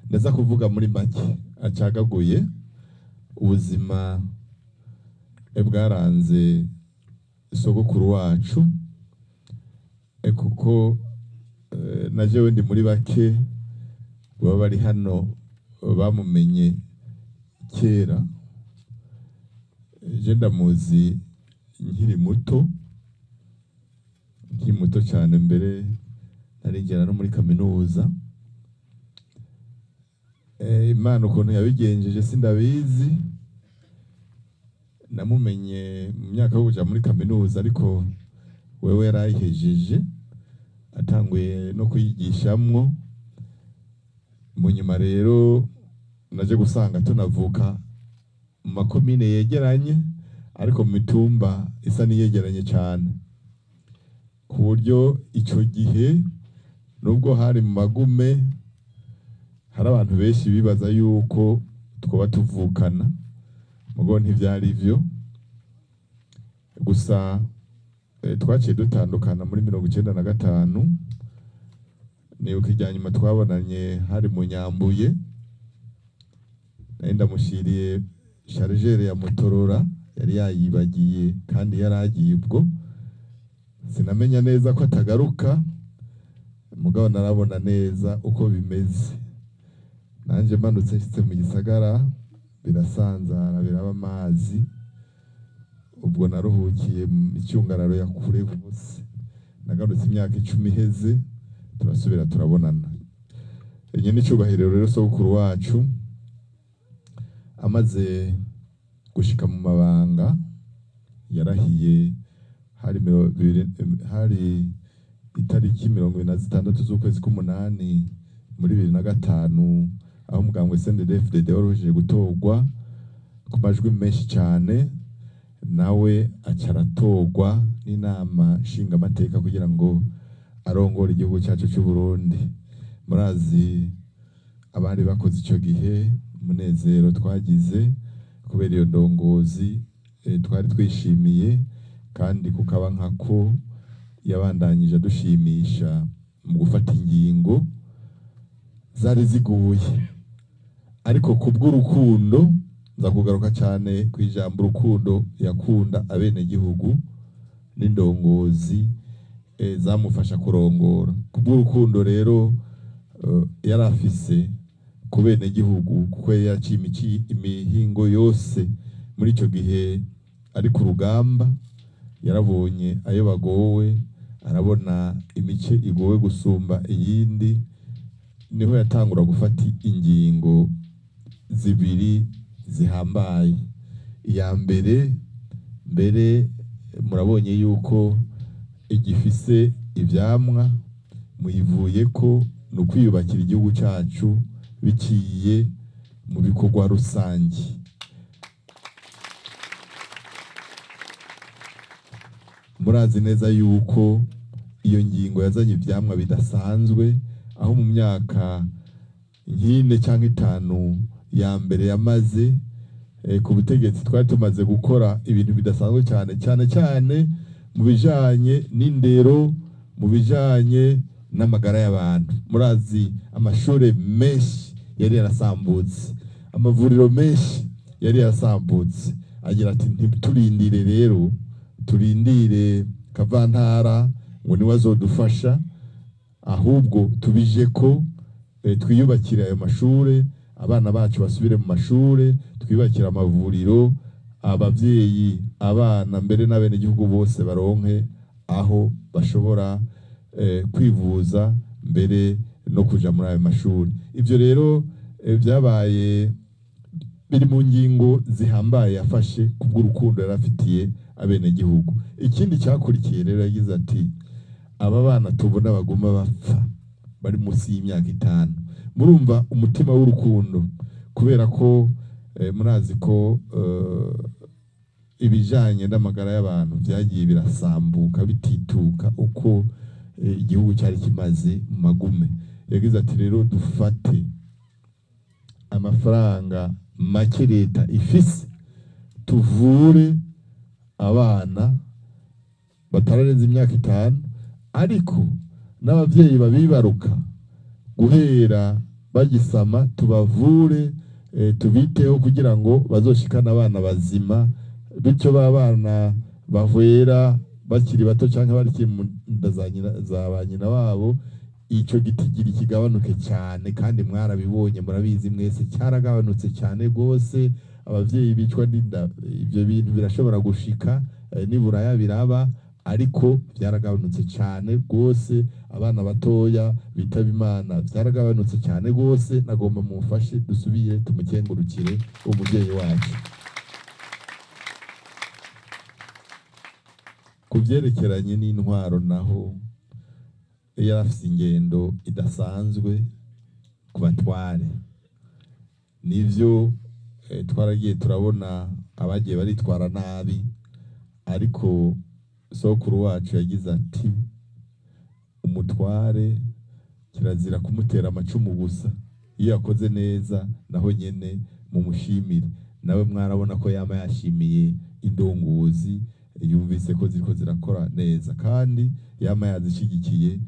ndaza kuvuga muri make acagaguye ubuzima bwaranze sogokuru wacu, kuko najewe ndi muri bake baba bari hano bamumenye kera. Je ndamuzi nkiri muto cyane, mbere narigera no muri kaminuza. Imana ukuntu yabigenjeje sindabizi, namumenye mu myaka yo kuja muri kaminuza, ariko wewe yarayihejeje atanguye no kuyigishamwo. Mu nyuma rero naje gusanga tunavuka mu makomine yegeranye, ariko mu mitumba isa niyegeranye cyane, ku buryo ico gihe nubwo hari mu magume hari abantu benshi bibaza yuko twoba tuvukana, mugo ntivyari ivyo. Gusa twaciye dutandukana muri 1995. Nibuka irya nyuma twabonanye hari mu Nyambuye, nari ndamushiriye chargeur ya Motorora yari yayibagiye kandi yaragiye ubwo, sinamenya neza ko atagaruka, mugabo narabona neza uko bimeze. Nanje manutse nshitse mu gisagara birasanzara, biraba amazi, ubwo naruhukiye mu icyungararo ya kure bose. Nagarutse imyaka 10 iheze, turasubira turabonana. Enye n'icubahiro rero sogokuru wacu amaze gushika mu mabanga yarahiye hari itariki 26 z'ukwezi k'umunani muri 2005, aho umugambwe CNDD-FDD waruhije gutorwa ku majwi menshi cyane, nawe acaratorwa n'inama nshingamateka kugira ngo arongore igihugu cyacu cy'u Burundi. Murazi abari bakoze icyo gihe umunezero twagize kubera iyo ndongozi twari twishimiye, kandi kukaba nkako yabandanyije adushimisha mu gufata ingingo zari ziguye. Ariko kubw'urukundo, nza kugaruka cyane ku ijambo urukundo yakunda abene gihugu n'indongozi zamufasha kurongora. Kubw'urukundo rero yarafise ku bene gihugu, kuko yaciye imihingo yose muri icyo gihe ari ku rugamba. Yarabonye ayo bagowe, arabona imice igowe gusumba iyindi, niho yatangura gufata ingingo zibiri zihambaye. Iya mbere murabonye yuko igifise ivyamwa muyivuye ko no kwiyubakira igihugu cyacu biciye mu bikorwa rusangi. Murazi neza yuko iyo ngingo yazanye ivyamwa bidasanzwe, aho mu myaka 4 cyangwa 5 ya mbere yamaze ku butegetsi twari tumaze gukora ibintu bidasanzwe cyane mu bijanye n'indero, mu bijanye n'amagara y'abantu. Murazi amashure menshi yari yarasambutse, amavuriro menshi yari yarasambutse. Agira ati ntiturindire rero, turindire Kavantara ngo niwe azodufasha, ahubwo tubije ko twiyubakira ayo mashure, abana bacu basubire mu mashure, twiyubakira amavuriro, abavyeyi, abana, mbere n'abene gihugu bose baronke aho bashobora kwivuza, mbere no kuja muri ayo mashuri. Ivyo rero byabaye biri mu ngingo zihambaye yafashe kubw'urukundo yarafitiye abene gihugu. Ikindi cyakurikiye rero yagize ati aba bana tubona baguma bapfa bari munsi y'imyaka 5. Murumva umutima w'urukundo, kubera ko murazi ko ibijanye n'amagara y'abantu byagiye birasambuka bitituka uko igihugu cyari kimaze mu magume. Yagize ati rero dufate amafaranga make leta ifise, tuvure abana batararenza imyaka 5, ariko n'abavyeyi babibaruka guhera bagisama tubavure, tubiteho kugira ngo bazoshikane abana bazima, bityo babana bahwera bakiri bato cyangwa bari mu nda za ba nyina wabo, icyo gitigiri kigabanuke cyane. Kandi mwarabibonye murabizi mwese, cyaragabanutse cyane rwose. Abavyeyi bicwa n'inda, ibyo bintu birashobora gushika, niburaya biraba, ariko byaragabanutse cyane rwose. Abana batoya bitaba Imana byaragabanutse cyane rwose. Nagomba mumfashe dusubire tumukengurukire umuvyeyi wacu. Kubyerekeranye n'intwaro naho, yarafise ingendo idasanzwe ku batware. Nivyo twaragiye turabona abagiye baritwara nabi, ariko sokuru wacu yagize ati umutware kirazira kumutera amacumu gusa, iyo yakoze neza naho nyene mumushimire. Nawe mwarabona ko yama yashimiye indongozi, yumvise ko ziriko zirakora neza, kandi yama yazishigikiye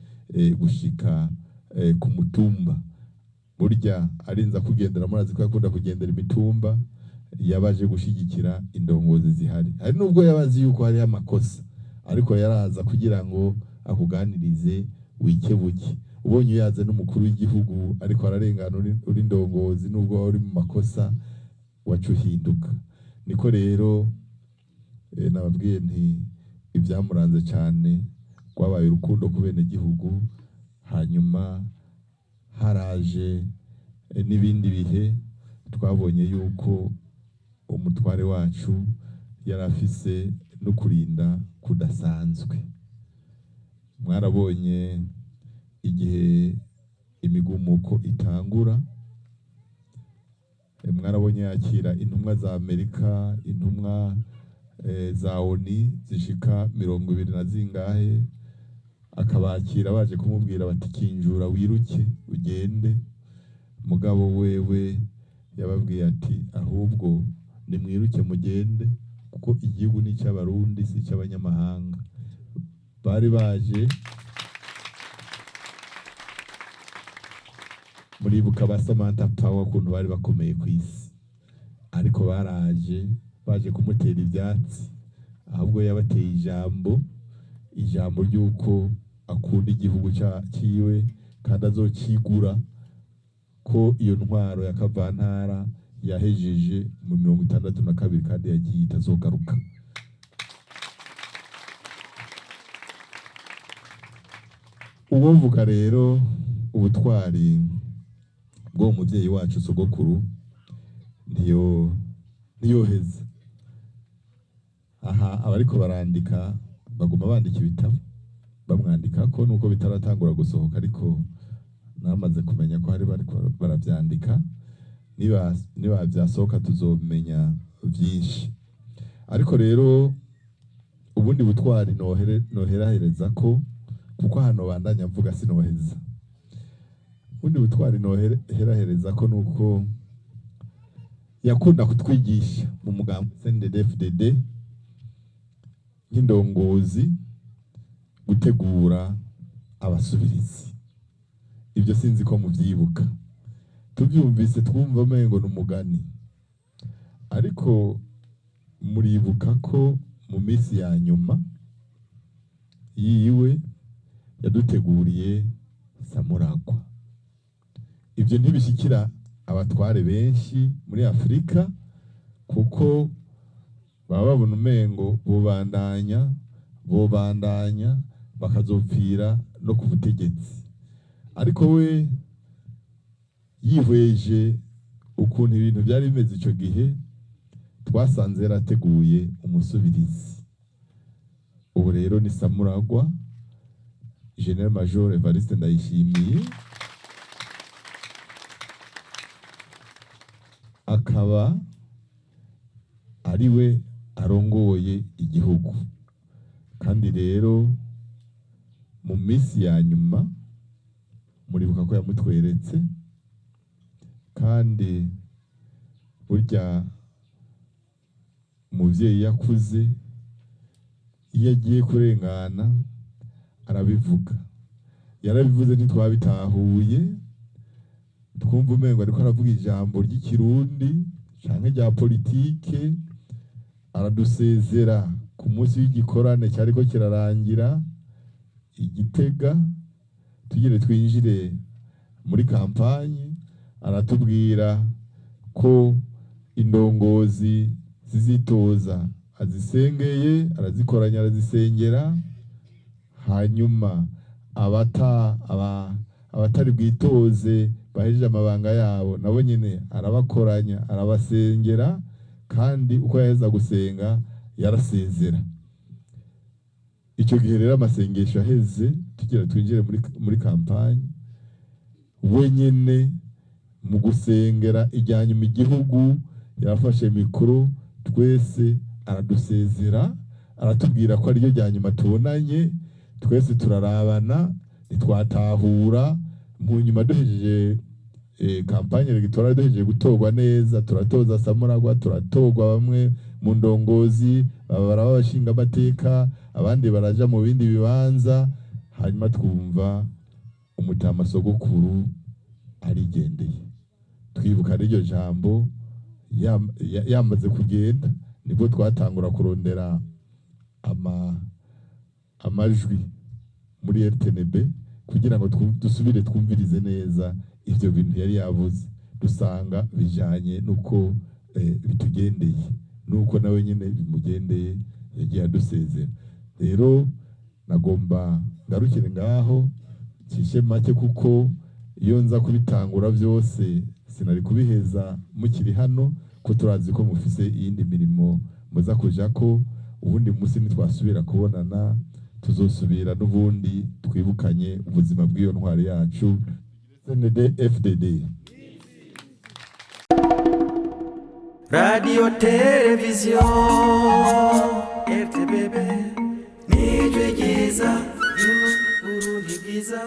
gushika ku mutumba. Burya arinza kugendera, murazi ko yakunda kugendera imitumba, yabaje gushigikira indongozi zihari. Hari nubwo yabazi yuko hari amakosa, ariko yaraza kugira ngo akuganirize wikebuke. Ubonye yaze n'umukuru w'igihugu ariko ararengana uri ndongozi, nubwo wari mu makosa wacuhinduka. Niko rero nababwiye nti ibyamuranze cyane kwabaye urukundo ku bene gihugu. Hanyuma haraje n'ibindi bihe twabonye yuko umutware wacu yarafise no kurinda kudasanzwe. Mwarabonye igihe imigumuko itangura, mwarabonye yakira intumwa za Amerika, intumwa za ONU zishika 20 na zingahe, akabakira baje kumubwira bati kinjura wiruke ugende. Mugabo wewe yababwiye ati ahubwo nimwiruke mugende, kuko igihugu ni cy'abarundi si cy'abanyamahanga. Bari baje, muribuka ba Samantha Power kuntu bari bakomeye ku isi, ariko baraje baje kumutera ibyatsi, ahubwo yabateye ijambo ry'uko akunda igihugu cyiwe kandi azokigura, ko iyo ntwaro ya kavantara yahejeje mu 62 kandi yagiye itazogaruka. Ubumvuka rero ubutwari bwo muvyeyi wacu sogokuru ntiyoheza. Aha abariko barandika baguma bandika ibitabo bamwandika ko nuko bitaratangura gusohoka, ariko namaze kumenya ko hari bariko baravyandika. Niba byasohoka tuzomenya byinshi. Ariko rero ubundi butwari noherahereza ko, kuko hano bandanya mvuga sinoheza. Ubundi butwari noherahereza ko nuko yakunda kutwigisha mu mugambo CNDD-FDD nk'indongozi gutegura abasubirizi. Ibyo sinzi ko muvyibuka. Tubyumvise twumva mengo n'umugani, ariko muribuka ko mu minsi ya nyuma yiwe yaduteguriye samuragwa. Ibyo ntibishikira abatware benshi muri Afrika, kuko baba babona umengo bobandanya bakazopfira no ku butegetsi. Ariko we yihweje ukuntu ibintu byari bimeze icyo gihe, twasanze yarateguye umusubirizi. Ubu rero ni samuragwa General Major Evariste Ndayishimiye, akaba ariwe arongoye igihugu. Kandi rero mu minsi ya nyuma muribuka ko yamutweretse, kandi burya umuvyeyi yakuze iyo agiye kurengana arabivuga. Yarabivuze ntitwabitahuye, twumva umengo ariko aravuga ijambo ry'ikirundi canke rya politike, aradusezera ku munsi w'igikorane cyariko kirarangira Igitega, tugire twinjire muri kampanye. Aratubwira ko indongozi zizitoza azisengeye, arazikoranya, arazisengera, hanyuma abatari bwitoze bahejeje amabanga yabo nabo nyene arabakoranya, arabasengera, kandi uko yaheza gusenga yarasezera. Icyo gihe rero amasengesho aheze, tugira twinjire muri kampanye, wenyene mu gusengera ijyanyuma igihugu yafashe mikoro, twese aradusezera, aratubwira ko ariyo jyanyuma tubonanye, twese turarabana, nitwatahura. Mu nyuma duhejeje kampanye electorale, duhejeje gutorwa neza, turatoza Samuragwa, turatogwa bamwe mu ndongozi, baraba bashinga amateka, abandi baraja mu bindi bibanza, hanyuma twumva umutama sogokuru arigendeye. Twibuka n'iryo jambo yamaze kugenda, nibwo twatangura kurondera amajwi muri RTNB kugira ngo dusubire twumvirize neza ivyo bintu yari yavuze, dusanga bijanye nuko bitugendeye, nuko nawe nyene bimugendeye, yagiye adusezera. Rero nagomba ngarukire ngaho cishe make, kuko iyo nza kubitangura byose sinari kubiheza mukiri hano, ko turazi ko mufise iyindi mirimo muza kuja ko. Ubundi munsi nitwasubira kubonana, tuzosubira n'ubundi twibukanye ubuzima bw'iyo ntwari yacu CND FDD. Radio Television RTBB, nijwe giza, Burundi bwiza.